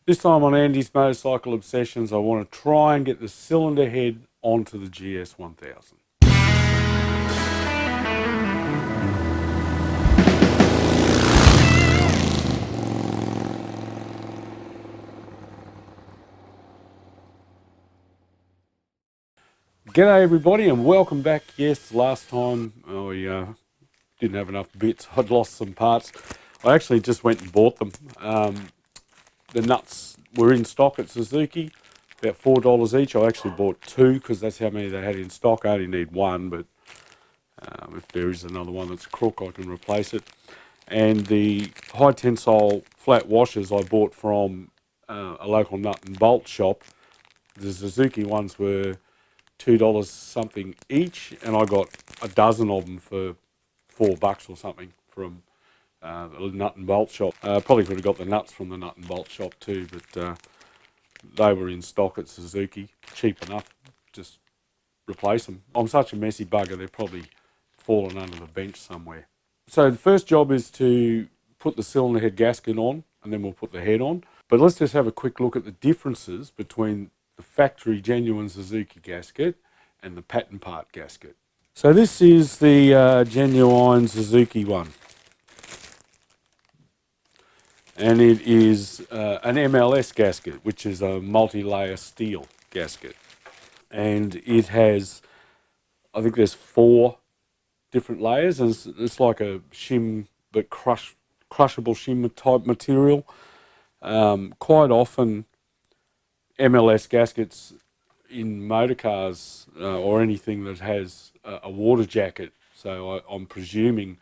This time on Andy's Motorcycle Obsessions, I want to try and get the cylinder head onto the GS1000. G'day everybody and welcome back. Yes, last time I didn't have enough bits. I'd lost some parts. I actually just went and bought them. The nuts were in stock at Suzuki, about $4 each. I actually bought two because that's how many they had in stock. I only need one, but if there is another one that's crook, I can replace it. And the high tensile flat washers I bought from a local nut and bolt shop. The Suzuki ones were $2 something each, and I got a dozen of them for $4 or something from a nut and bolt shop. Probably could have got the nuts from the nut and bolt shop too, but they were in stock at Suzuki, cheap enough, just replace them. I'm such a messy bugger, they're probably fallen under the bench somewhere. So the first job is to put the cylinder head gasket on, and then we'll put the head on. But let's just have a quick look at the differences between the factory genuine Suzuki gasket and the patent part gasket. So this is the genuine Suzuki one. And it is an MLS gasket, which is a multi-layer steel gasket. And it has, I think there's 4 different layers, and it's like a shim, but crushable shim type material. Quite often, MLS gaskets in motor cars or anything that has a water jacket, so I'm presuming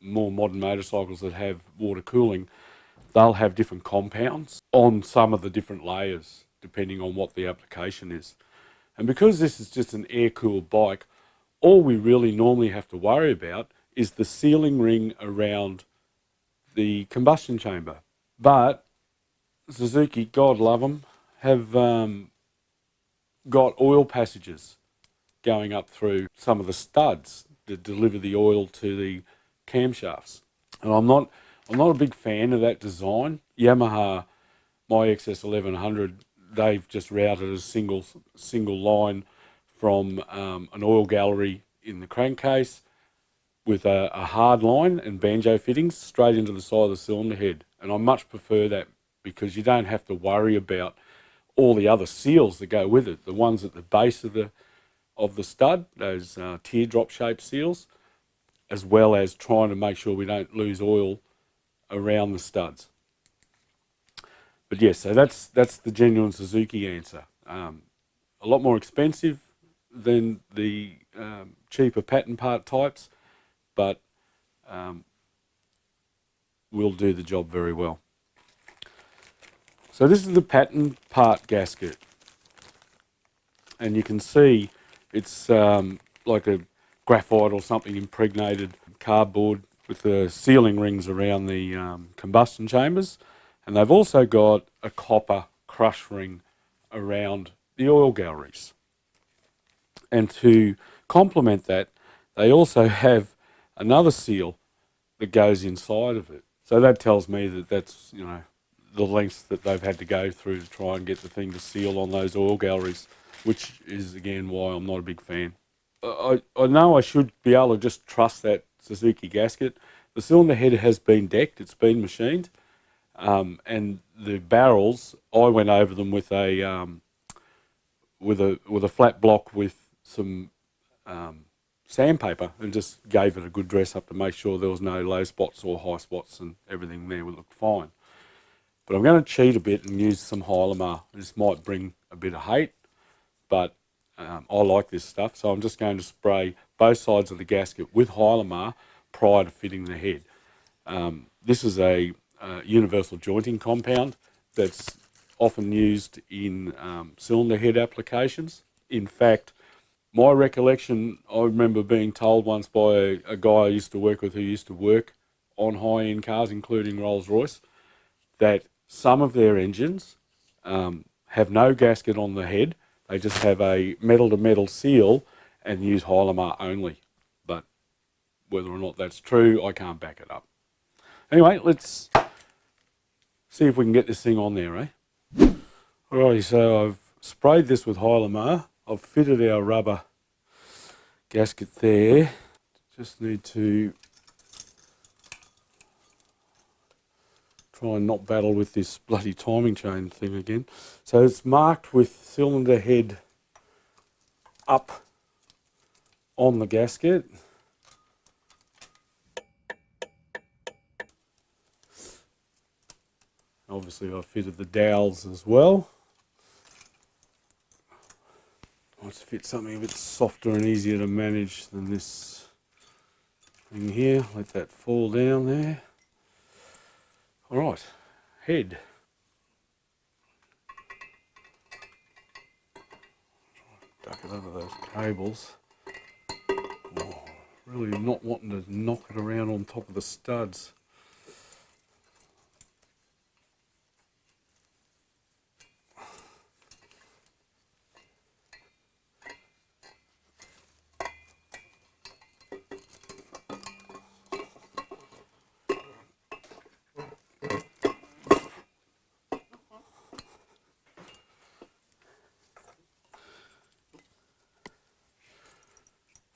more modern motorcycles that have water cooling, they'll have different compounds on some of the different layers depending on what the application is. And because this is just an air-cooled bike, all we really normally have to worry about is the sealing ring around the combustion chamber. But Suzuki, God love them, have got oil passages going up through some of the studs that deliver the oil to the camshafts. And I'm not a big fan of that design. Yamaha, my XS1100, they've just routed a single line from an oil gallery in the crankcase with a hard line and banjo fittings straight into the side of the cylinder head. And I much prefer that because you don't have to worry about all the other seals that go with it. The ones at the base of the stud, those teardrop shaped seals, as well as trying to make sure we don't lose oil around the studs. But yes, so that's the genuine Suzuki answer. A lot more expensive than the cheaper patent part types, but will do the job very well. So this is the patent part gasket, and you can see it's like a graphite or something impregnated cardboard with the sealing rings around the combustion chambers, and they've also got a copper crush ring around the oil galleries. And to complement that, they also have another seal that goes inside of it. So that tells me that that's, you know, the lengths that they've had to go through to try and get the thing to seal on those oil galleries, which is again why I'm not a big fan. I know I should be able to just trust that Suzuki gasket. The cylinder head has been decked, it's been machined, and the barrels, I went over them with a flat block with some sandpaper and just gave it a good dress up to make sure there was no low spots or high spots, and everything there would look fine. But I'm going to cheat a bit and use some haarlem. This might bring a bit of hate, but I like this stuff, so I'm just going to spray both sides of the gasket with haarlem prior to fitting the head. This is a universal jointing compound that's often used in cylinder head applications. In fact, my recollection, I remember being told once by a guy I used to work with who used to work on high-end cars, including Rolls-Royce, that some of their engines have no gasket on the head. They just have a metal-to-metal seal and use haarlem only. But whether or not that's true, I can't back it up. Anyway, let's see if we can get this thing on there, eh? Alrighty, so I've sprayed this with haarlem. I've fitted our rubber gasket there. Just need to try and not battle with this bloody timing chain thing again. So it's marked with cylinder head up on the gasket. Obviously I've fitted the dowels as well. Let's fit something a bit softer and easier to manage than this thing here. Let that fall down there. Alright, head. Duck it over those cables. Oh, really not wanting to knock it around on top of the studs.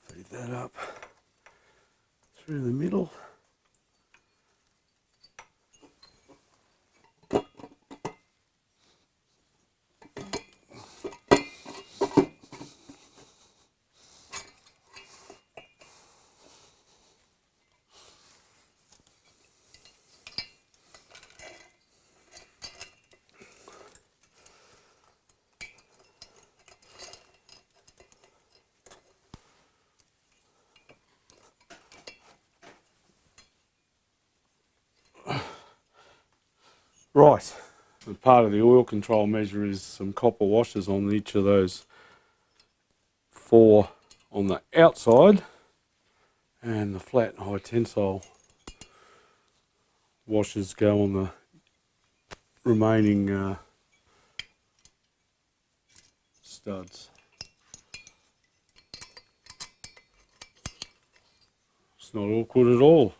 Feed that up through the middle. Right, and part of the oil control measure is some copper washers on each of those 4 on the outside, and the flat high tensile washers go on the remaining studs. It's not awkward at all.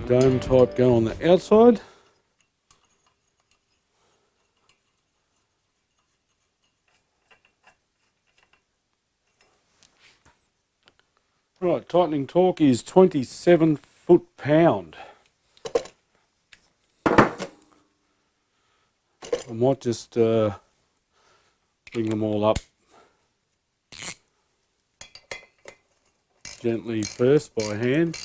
Dome type go on the outside. Right, tightening torque is 27 foot-pound. I might just bring them all up gently first by hand.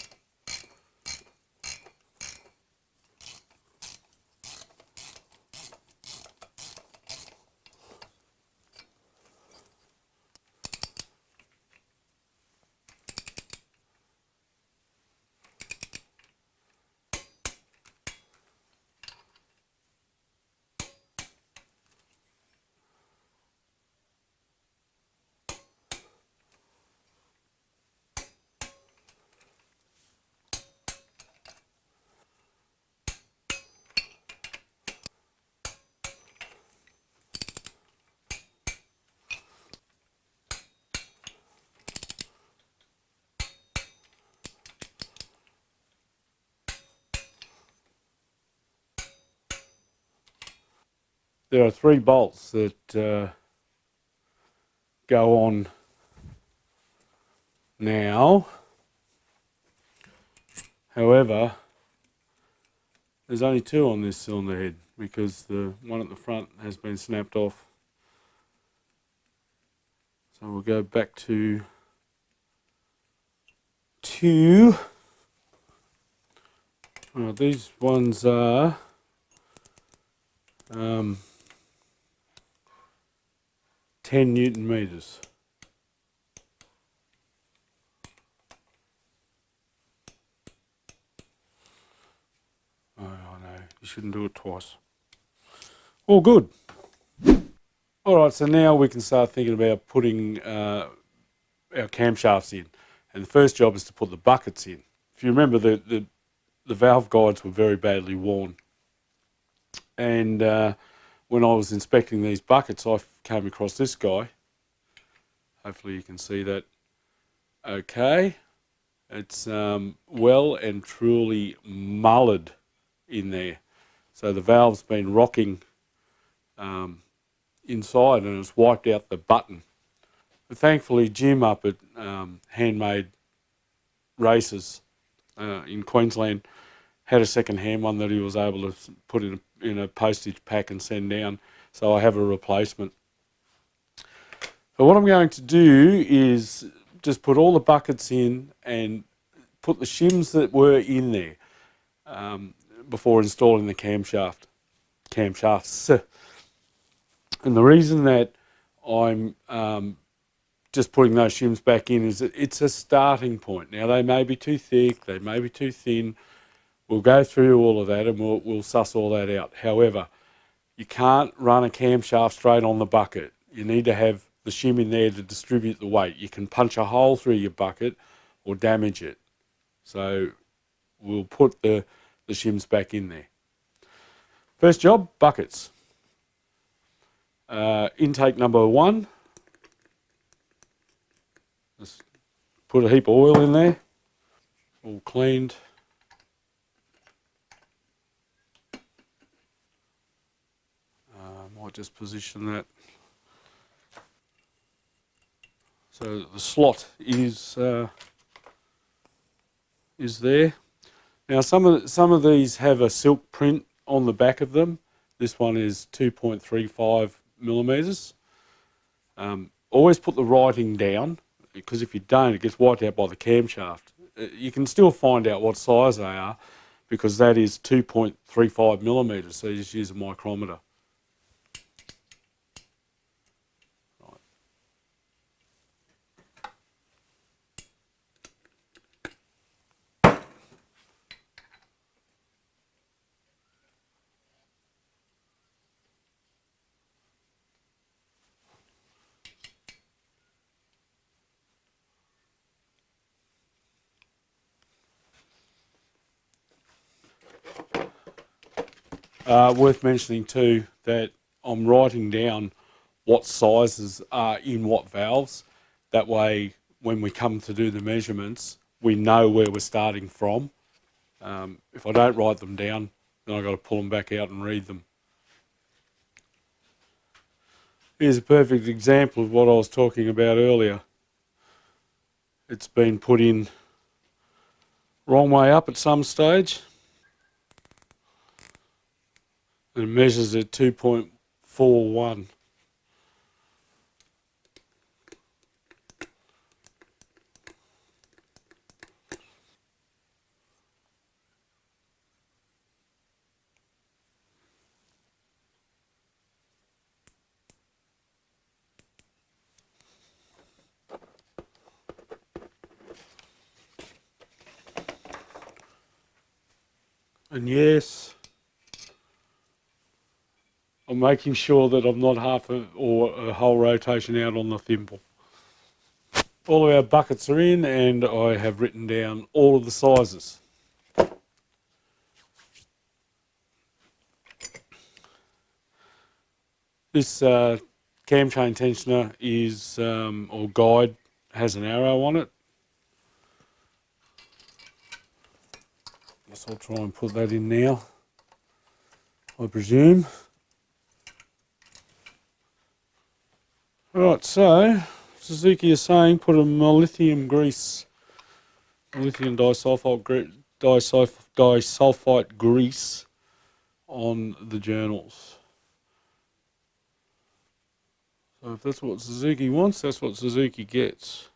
There are 3 bolts that go on now. However, there's only 2 on this cylinder head because the one at the front has been snapped off. So we'll go back to 2. Well, these ones are 10 Newton meters. Oh, I know, you shouldn't do it twice. All good. Alright, so now we can start thinking about putting our camshafts in. And the first job is to put the buckets in. If you remember, the the valve guides were very badly worn. And when I was inspecting these buckets, I came across this guy. Hopefully you can see that okay. It's well and truly mullered in there. So the valve's been rocking inside and it's wiped out the button. But thankfully Jim up at Handmade Races in Queensland had a second-hand one that he was able to put in a postage pack and send down. So I have a replacement. So what I'm going to do is just put all the buckets in and put the shims that were in there before installing the camshafts. And the reason that I'm just putting those shims back in is that it's a starting point. Now they may be too thick, they may be too thin. We'll go through all of that and we'll suss all that out. However, you can't run a camshaft straight on the bucket. You need to have the shim in there to distribute the weight. You can punch a hole through your bucket or damage it. So we'll put the shims back in there. First job, buckets. Intake number 1. Just put a heap of oil in there, all cleaned. Might just position that so the slot is there. Now some of these have a silk print on the back of them. This one is 2.35 millimeters. Always put the writing down, because if you don't, it gets wiped out by the camshaft. You can still find out what size they are, because that is 2.35 millimeters. So you just use a micrometer. Worth mentioning too that I'm writing down what sizes are in what valves. That way, when we come to do the measurements, we know where we're starting from. If I don't write them down, then I've got to pull them back out and read them. Here's a perfect example of what I was talking about earlier. It's been put in wrong way up at some stage. And it measures at 2.41. And yes, I'm making sure that I'm not half or a whole rotation out on the thimble. All of our buckets are in and I have written down all of the sizes. This cam chain tensioner is, or guide, has an arrow on it. Guess I'll try and put that in now, I presume. Right, so Suzuki is saying put a lithium disulfite grease on the journals. So if that's what Suzuki wants, that's what Suzuki gets.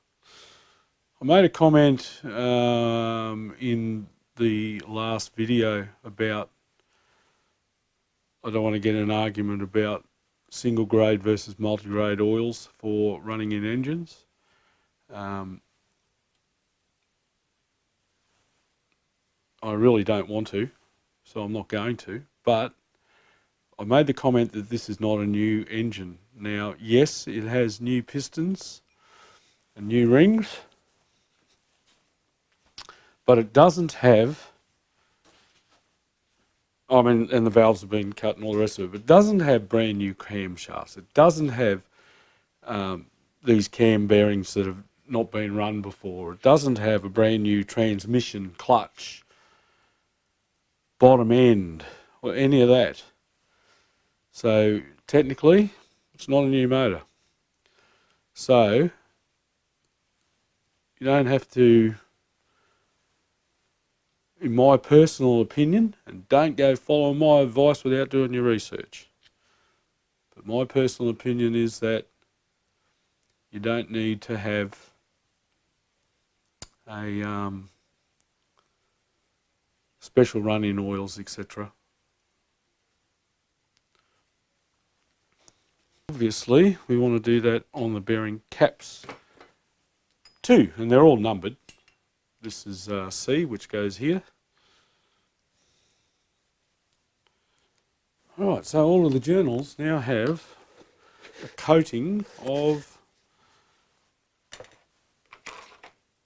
I made a comment in the last video about, I don't want to get in an argument about single grade versus multi-grade oils for running in engines. I really don't want to, so I'm not going to, but I made the comment that this is not a new engine. Now, yes, it has new pistons and new rings, but it doesn't have I mean, and the valves have been cut and all the rest of it, but it doesn't have brand new camshafts. It doesn't have these cam bearings that have not been run before. It doesn't have a brand new transmission, clutch, bottom end, or any of that. So technically, it's not a new motor. So you don't have to, in my personal opinion, and don't go following my advice without doing your research, but my personal opinion is that you don't need to have a special run-in oils, etc. Obviously, we want to do that on the bearing caps too, and they're all numbered. This is C, which goes here. Alright, so all of the journals now have a coating of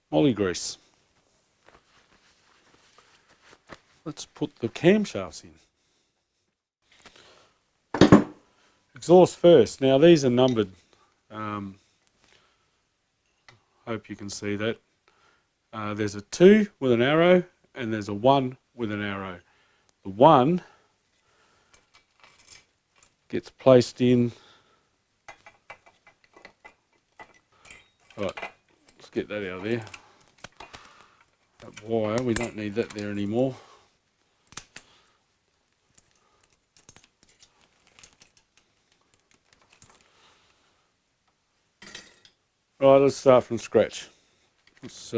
moly grease. Let's put the camshafts in. Exhaust first. Now these are numbered. Hope you can see that. There's a 2 with an arrow and there's a 1 with an arrow. The 1 gets placed in. Right, let's get that out of there. That wire, we don't need that there anymore. Right, let's start from scratch. Let's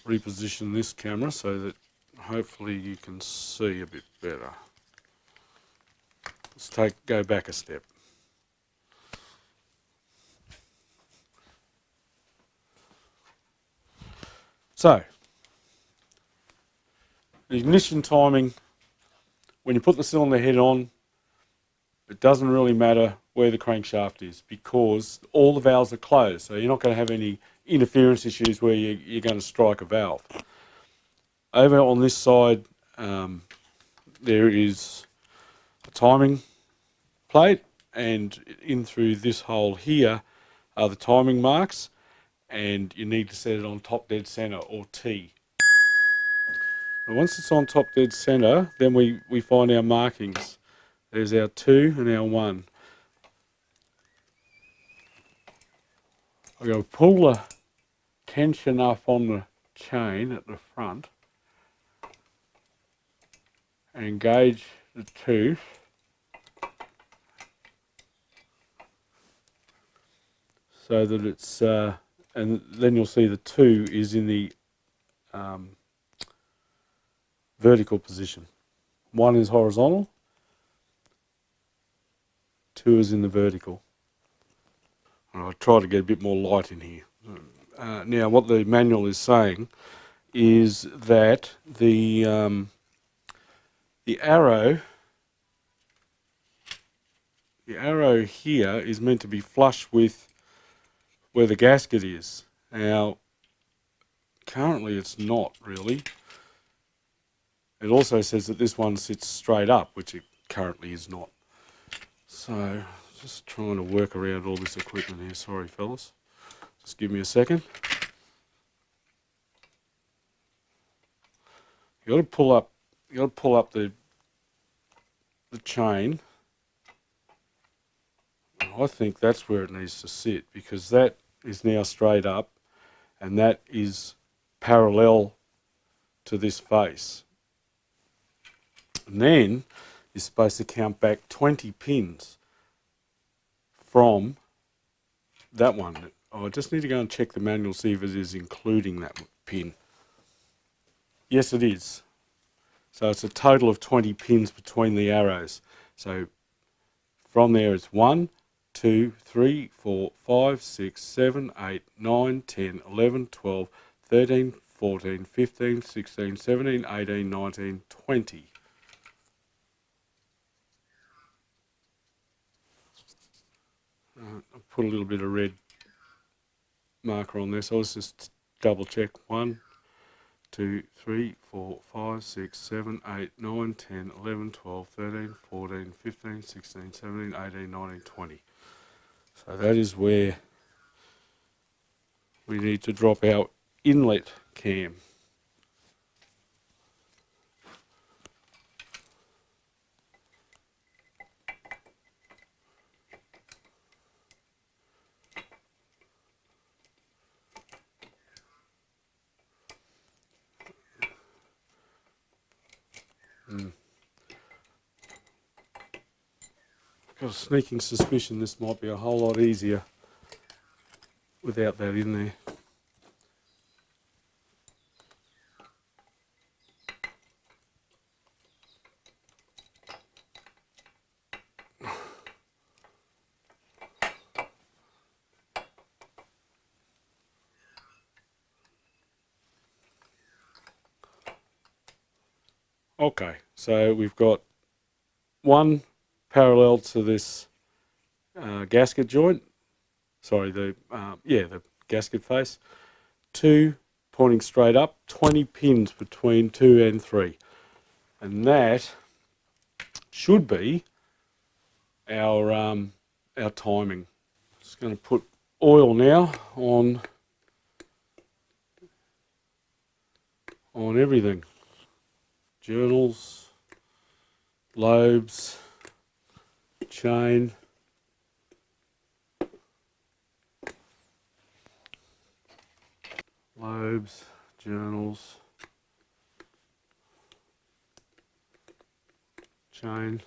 reposition this camera so that hopefully you can see a bit better. Let's go back a step. So, the ignition timing, when you put the cylinder head on, it doesn't really matter where the crankshaft is because all the valves are closed, so you're not going to have any interference issues where you're going to strike a valve. Over on this side, there is a timing plate, and in through this hole here are the timing marks, and you need to set it on top dead center or T. And once it's on top dead center, then we find our markings. There's our 2 and our 1. I'm going to pull the tension up on the chain at the front and engage the tooth so that it's, and then you'll see the 2 is in the vertical position. 1 is horizontal, 2 is in the vertical. I'll try to get a bit more light in here. Now what the manual is saying is that the arrow here is meant to be flush with where the gasket is. Now currently it's not really. It also says that this one sits straight up, which it currently is not. So just trying to work around all this equipment here. Sorry fellas, just give me a second. You got to pull up the chain. I think that's where it needs to sit because that is now straight up and that is parallel to this face. And then you're supposed to count back 20 pins from that one. I just need to go and check the manual, see if it is including that pin. Yes, it is. So it's a total of 20 pins between the arrows. So from there it's 1, 2, 3, 4, 5, 6, 7, 8, 9, 10, 11, 12, 13, 14, 15, 16, 17, 18, 19, 20. I'll put a little bit of red marker on there, so let's just double check. 1, 2, 3, 4, 5, 6, 7, 8, 9, 10, 11, 12, 13, 14, 15, 16, 17, 18, 19, 20. So that is where we need to drop our inlet cam. Got a sneaking suspicion this might be a whole lot easier without that in there. Okay, so we've got one parallel to this gasket joint. Sorry, the gasket face. 2 pointing straight up. 20 pins between 2 and 3, and that should be our timing. Just going to put oil now on everything. Journals, lobes, chain, lobes, journals, chain.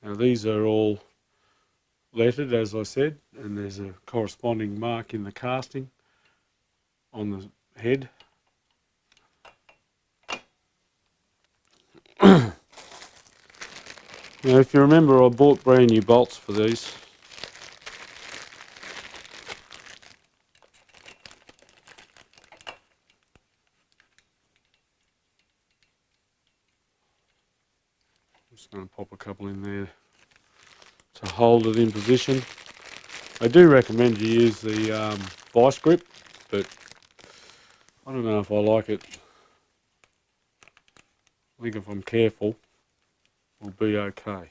Now these are all lettered, as I said, and there's a corresponding mark in the casting on the head. Now, if you remember, I bought brand new bolts for these. I'm just going to pop a couple in there to hold it in position. I do recommend you use the vice grip, but I don't know if I like it. I think if I'm careful, we'll be okay.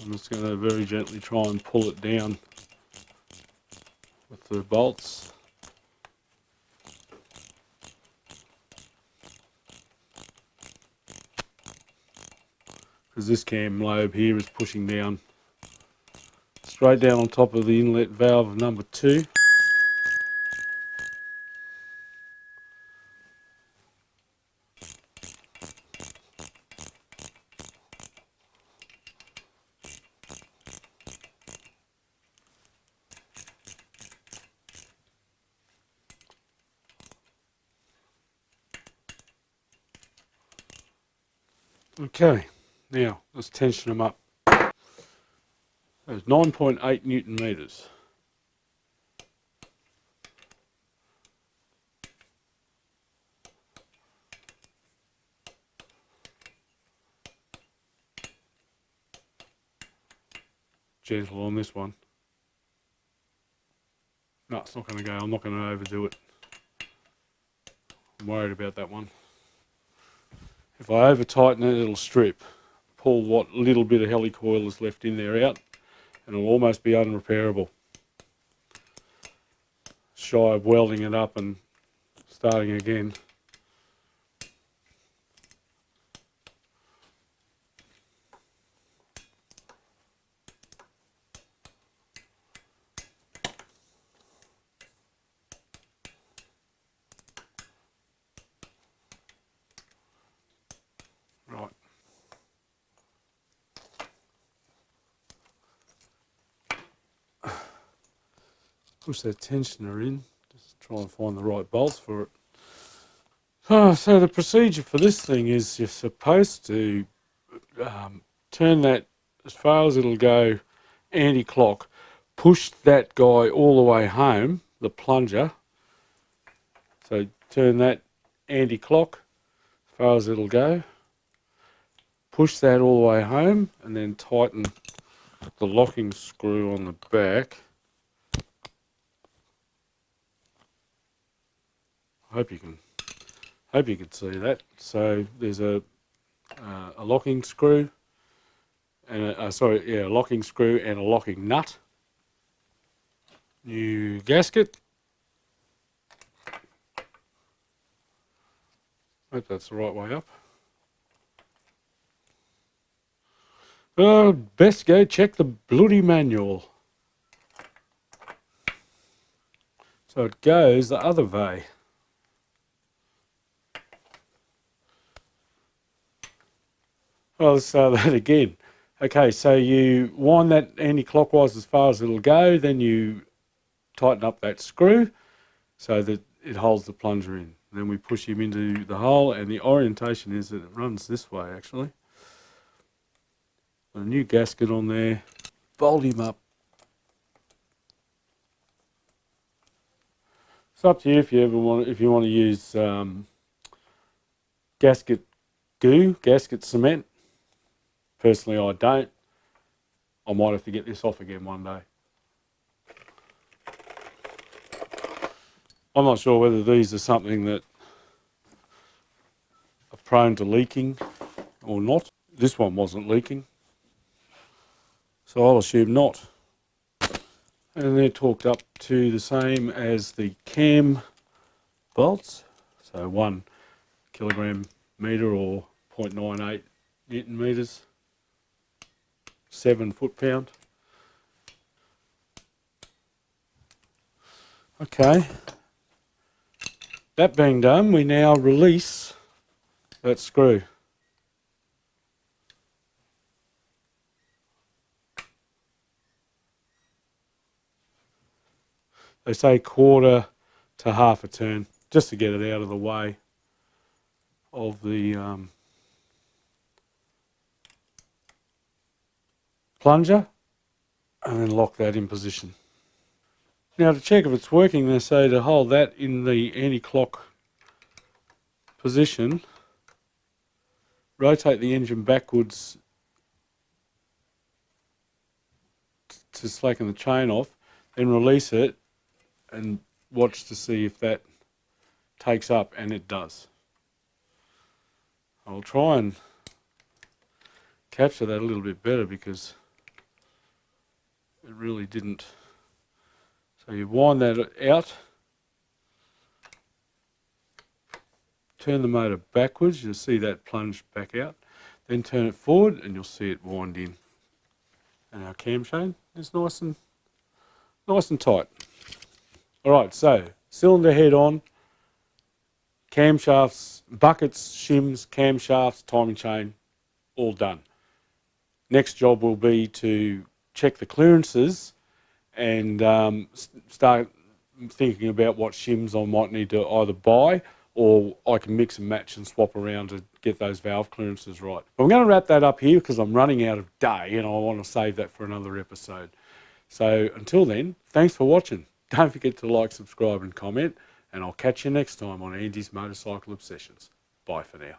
I'm just going to very gently try and pull it down with the bolts. Because this cam lobe here is pushing down, straight down on top of the inlet valve number 2. Okay, now let's tension them up. There's 9.8 Newton meters. Gentle on this one. No, it's not going to go. I'm not going to overdo it. I'm worried about that one. If I over tighten it, it'll strip. Pull what little bit of helicoil is left in there out, and it'll almost be unrepairable. Shy of welding it up and starting again. Right. push that tensioner in, just try and find the right bolts for it. Oh, so the procedure for this thing is you're supposed to turn that as far as it'll go anti-clock, push that guy all the way home, the plunger, so turn that anti-clock as far as it'll go, push that all the way home, and then tighten the locking screw on the back. I hope you can see that. So there's a locking screw and a locking screw and a locking nut. New gasket. Hope that's the right way up. Best go check the bloody manual. So it goes the other way. Well, let's start that again. Okay, so you wind that anti-clockwise as far as it'll go, then you tighten up that screw so that it holds the plunger in. Then we push him into the hole, and the orientation is that it runs this way actually. Got a new gasket on there, bolt him up. It's up to you if you want to use gasket goo, gasket cement. Personally, I don't. I might have to get this off again one day. I'm not sure whether these are something that are prone to leaking or not. This one wasn't leaking, so I'll assume not. And they're torqued up to the same as the cam bolts. So 1 kilogram metre or 0.98 Newton metres. 7 foot-pound. Okay, that being done, we now release that screw. They say quarter to half a turn, just to get it out of the way of the plunger, and then lock that in position. Now to check if it's working, they say to hold that in the anti-clock position, rotate the engine backwards to slacken the chain off, then release it and watch to see if that takes up, and it does. I'll try and capture that a little bit better because it really didn't. So you wind that out, turn the motor backwards, you'll see that plunge back out, then turn it forward and you'll see it wind in. And our cam chain is nice and tight. Alright, so cylinder head on, camshafts, buckets, shims, camshafts, timing chain, all done. Next job will be to check the clearances and start thinking about what shims I might need to either buy, or I can mix and match and swap around to get those valve clearances right. But I'm going to wrap that up here because I'm running out of day and I want to save that for another episode. So until then, thanks for watching. Don't forget to like, subscribe and comment, and I'll catch you next time on Andy's Motorcycle Obsessions. Bye for now.